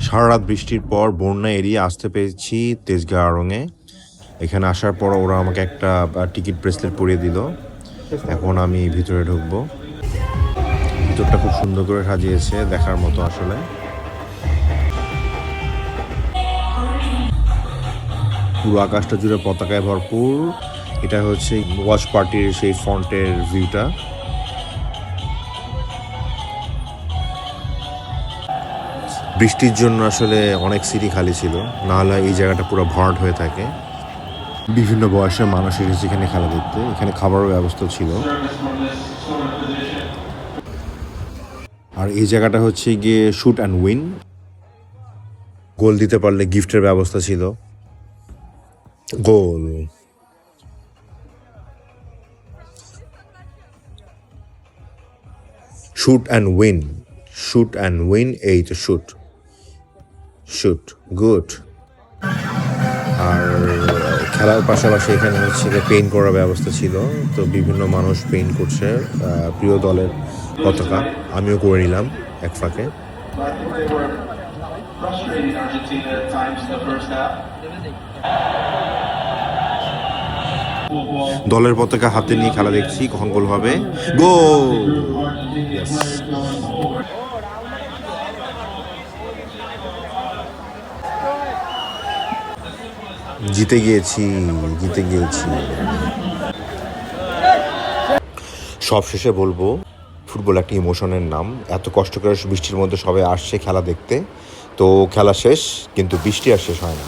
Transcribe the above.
সারা রাত বৃষ্টির পর বন্যা এড়িয়ে আসতে পেরেছি তেজগাঁ আড়ংয়ে। এখানে আসার পর ওরা আমাকে একটা টিকিট ব্রেসলেট পরিয়ে দিল। এখন আমি ভিতরে ঢুকবো। ভিতরটা খুব সুন্দর করে সাজিয়েছে, দেখার মতো আসলে। পুরো আকাশটা জুড়ে পতাকায় ভরপুর। এটা হচ্ছে ওয়াচ পার্টির সেই ফন্টের ভিউটা। বৃষ্টির জন্য আসলে অনেক সিটি খালি ছিল, নাহলে এই জায়গাটা পুরো ভরাট হয়ে থাকে। বিভিন্ন বয়সের মানুষ এসেছে এখানে খেলা দেখতে। এখানে খাবারের ব্যবস্থা ছিল। আর এই জায়গাটা হচ্ছে গিয়ে শুট অ্যান্ড উইন। গোল দিতে পারলে গিফটের ব্যবস্থা ছিল। Goal shoot and win, shoot and win, এই তো শুট শুট গুড। আর খেলার পাশাপাশি এখানে হচ্ছে পেইন্ট করার ব্যবস্থা ছিল, তো বিভিন্ন মানুষ পেইন্ট করছে প্রিয় দলের পতাকা। আমিও করে নিলাম এক ফাঁকে। দলের পতাকা হাতে নিয়ে খেলা দেখছি, কখন গোল হবে। গোল! জিতে গিয়েছি, জিতে গিয়েছি। সবশেষে বলবো, ফুটবল একটা ইমোশনের নাম। এত কষ্ট করে বৃষ্টির মধ্যে সবাই আসছে খেলা দেখতে, তো খেলা শেষ, কিন্তু বৃষ্টি আর শেষ হয় না।